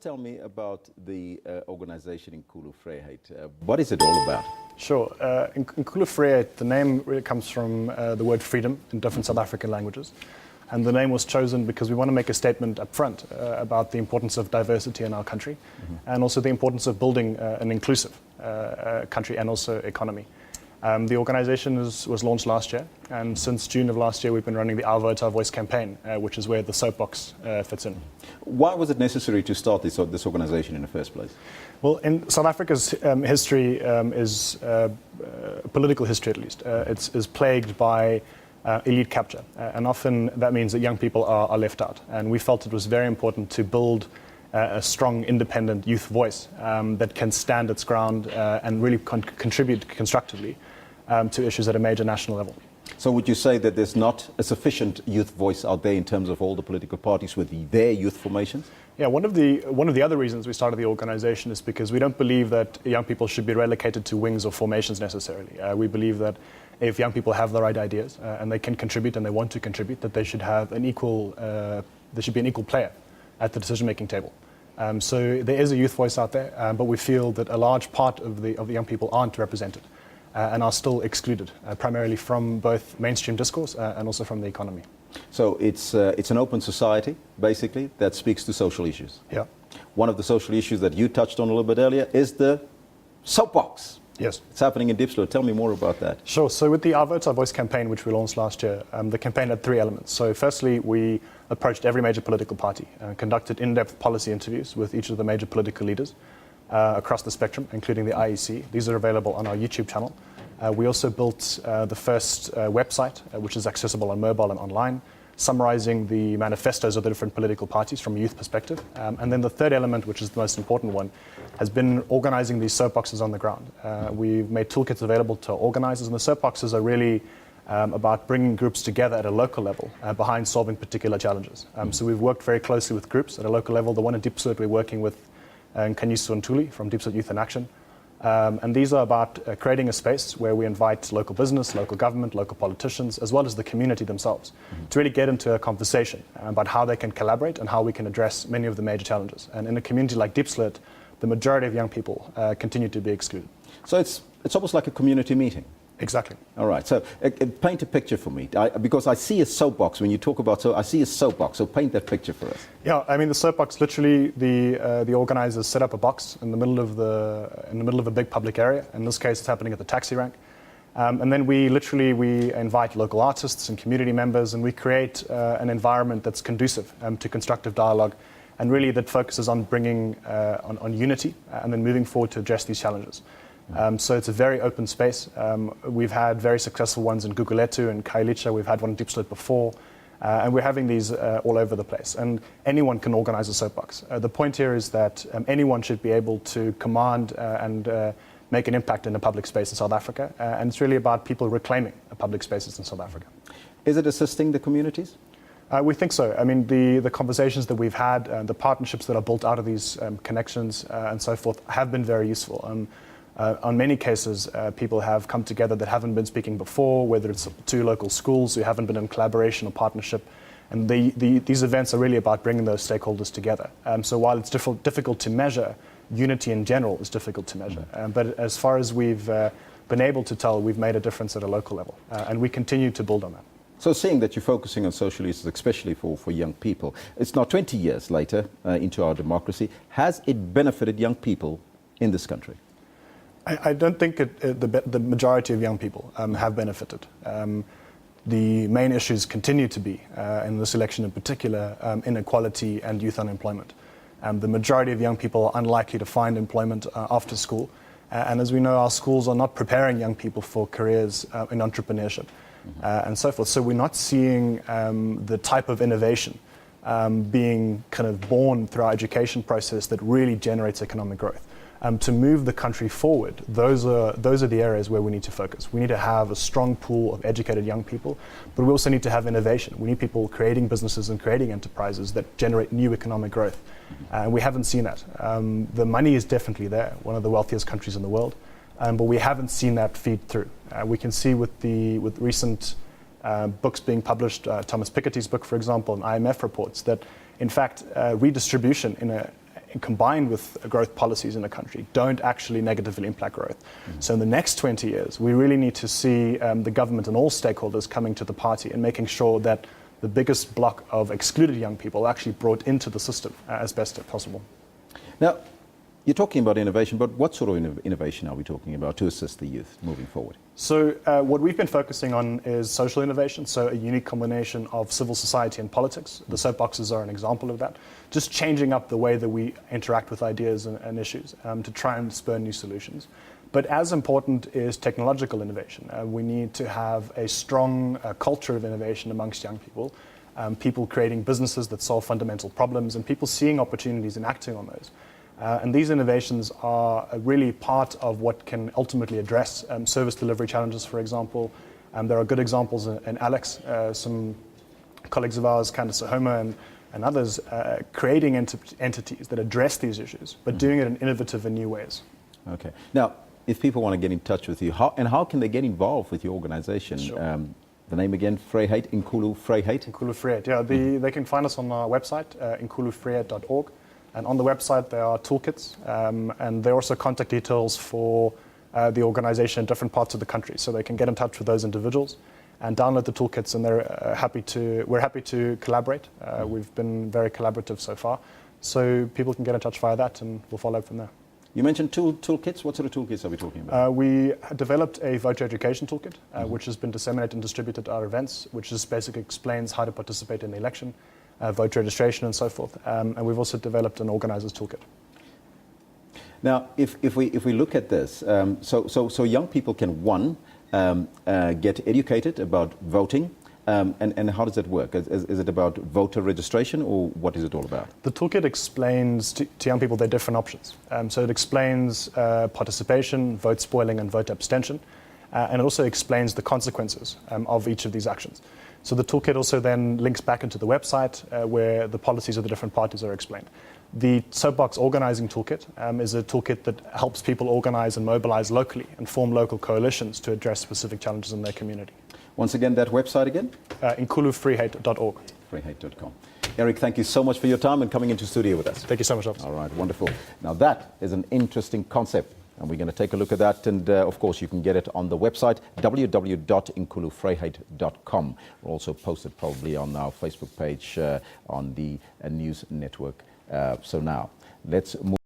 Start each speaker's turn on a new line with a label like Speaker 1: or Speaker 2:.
Speaker 1: Tell me about the organization Inkulu Freeheid. What is it all about?
Speaker 2: Sure. Inkulu Freeheid, the name really comes from the word freedom in different South African languages. And the name was chosen because we want to make a statement up front about the importance of diversity in our country, and also the importance of building an inclusive country and also economy. The organization was launched last year, and since June of last year we've been running the Our Vote, Our Voice campaign, which is where the soapbox fits in. Why
Speaker 1: was it necessary to start this organization in the first place?
Speaker 2: Well, in South Africa's history is political history, at least. It's plagued by elite capture, and often that means that young people are left out. And we felt it was very important to build a strong, independent youth voice that can stand its ground and really contribute constructively to issues at a major national level.
Speaker 1: So would you say that there's not a sufficient youth voice out there in terms of all the political parties with their youth formations?
Speaker 2: Yeah, one of the other reasons we started the organization is because we don't believe that young people should be relegated to wings or formations necessarily. We believe that if young people have the right ideas and they can contribute and they want to contribute, that they should have an equal, there should be an equal player at the decision-making table. So there is a youth voice out there, but we feel that a large part of the young people aren't represented and are still excluded, primarily from both mainstream discourse and also from the economy.
Speaker 1: So it's an open society, basically, that speaks to social issues.
Speaker 2: Yeah.
Speaker 1: One of the social issues that you touched on a little bit earlier is the soapbox.
Speaker 2: Yes.
Speaker 1: It's happening in Diepsloot. Tell me more about that.
Speaker 2: Sure. So with the Our Vote, Our Voice campaign, which we launched last year, the campaign had three elements. So firstly, we approached every major political party, conducted in-depth policy interviews with each of the major political leaders across the spectrum, including the IEC. These are available on our YouTube channel. We also built the first website, which is accessible on mobile and online, summarizing the manifestos of the different political parties from a youth perspective. And then the third element, which is the most important one, has been organizing these soapboxes on the ground. We've made toolkits available to organizers, and the soapboxes are really about bringing groups together at a local level behind solving particular challenges. So we've worked very closely with groups at a local level. The one in Diepsloot, we're working with Nkanyiswa from Diepsloot Youth in Action. And these are about creating a space where we invite local business, local government, local politicians, as well as the community themselves, to really get into a conversation about how they can collaborate and how we can address many of the major challenges. And in a community like Diepsloot, the majority of young people continue to be excluded.
Speaker 1: So it's almost like a community meeting.
Speaker 2: Exactly.
Speaker 1: All right. So paint a picture for me, because I see a soapbox when you talk about. So I see a soapbox. So paint that picture for us.
Speaker 2: Yeah, I mean the soapbox. Literally, the organizers set up a box in the middle of a big public area. In this case, it's happening at the taxi rank. And then we invite local artists and community members, and we create an environment that's conducive to constructive dialogue, and really that focuses on bringing on unity and then moving forward to address these challenges. So it's a very open space. We've had very successful ones in Gugulethu and Khayelitsha. We've had one in Diepsloot before. And we're having these all over the place. And anyone can organize a soapbox. The point here is that anyone should be able to command and make an impact in the public space in South Africa. And it's really about people reclaiming public spaces in South Africa.
Speaker 1: Is it assisting the communities?
Speaker 2: We think so. I mean, the conversations that we've had, the partnerships that are built out of these connections and so forth have been very useful. On many cases, people have come together that haven't been speaking before, whether it's two local schools who haven't been in collaboration or partnership. And these events are really about bringing those stakeholders together. So while it's difficult to measure, unity in general is difficult to measure. But as far as we've been able to tell, we've made a difference at a local level. And we continue to build on that.
Speaker 1: So seeing that you're focusing on social issues, especially for young people, it's now 20 years later into our democracy. Has it benefited young people in this country?
Speaker 2: I don't think the majority of young people have benefited. The main issues continue to be, in this election in particular, inequality and youth unemployment. The majority of young people are unlikely to find employment after school. And as we know, our schools are not preparing young people for careers in entrepreneurship and so forth. So we're not seeing the type of innovation being kind of born through our education process that really generates economic growth. To move the country forward, those are the areas where we need to focus. We need to have a strong pool of educated young people, but we also need to have innovation. We need people creating businesses and creating enterprises that generate new economic growth. And we haven't seen that. The money is definitely there, one of the wealthiest countries in the world, but we haven't seen that feed through. We can see with recent books being published, Thomas Piketty's book, for example, and IMF reports, that in fact redistribution combined with growth policies in the country, don't actually negatively impact growth. So in the next 20 years, we really need to see the government and all stakeholders coming to the party and making sure that the biggest block of excluded young people are actually brought into the system as best as possible.
Speaker 1: Now, you're talking about innovation, but what sort of innovation are we talking about to assist the youth moving forward?
Speaker 2: So what we've been focusing on is social innovation, so a unique combination of civil society and politics. The soapboxes are an example of that. Just changing up the way that we interact with ideas and issues to try and spur new solutions. But as important is technological innovation. We need to have a strong culture of innovation amongst young people, people creating businesses that solve fundamental problems, and people seeing opportunities and acting on those. And these innovations are really part of what can ultimately address service delivery challenges, for example. There are good examples in Alex, some colleagues of ours, Candice Homer and others, creating entities that address these issues, but doing it in innovative and new ways.
Speaker 1: Okay. Now, if people want to get in touch with you, how can they get involved with your organization?
Speaker 2: Sure.
Speaker 1: The name again, Freeheid, Inkulu Freeheid?
Speaker 2: Inkulu Freeheid, yeah. They can find us on our website, InkuluFreeheid.org. And on the website, there are toolkits, and there are also contact details for the organization in different parts of the country. So they can get in touch with those individuals and download the toolkits, and we're happy to collaborate. We've been very collaborative so far. So people can get in touch via that, and we'll follow up from there.
Speaker 1: You mentioned toolkits. What sort of toolkits are we talking about?
Speaker 2: We developed a voter education toolkit, which has been disseminated and distributed at our events, which just basically explains how to participate in the election, voter registration and so forth. And we've also developed an organizer's toolkit.
Speaker 1: Now, if we look at this, so young people can, one, get educated about voting, and how does that work? Is it about voter registration, or what is it all about?
Speaker 2: The toolkit explains to young people their different options. So it explains participation, vote spoiling, and vote abstention. And it also explains the consequences of each of these actions. So the toolkit also then links back into the website where the policies of the different parties are explained. The Soapbox Organizing Toolkit is a toolkit that helps people organize and mobilize locally and form local coalitions to address specific challenges in their community.
Speaker 1: Once again, that website again?
Speaker 2: InkuluFreeheid.org.
Speaker 1: Freeheid.com. Eric, thank you so much for your time and coming into studio with us.
Speaker 2: Thank you so much, officer.
Speaker 1: All right, wonderful. Now that is an interesting concept, and we're going to take a look at that. And of course, you can get it on the website, www.InkuluFreeheid.com. We'll also post it probably on our Facebook page on the news network. So now, let's move.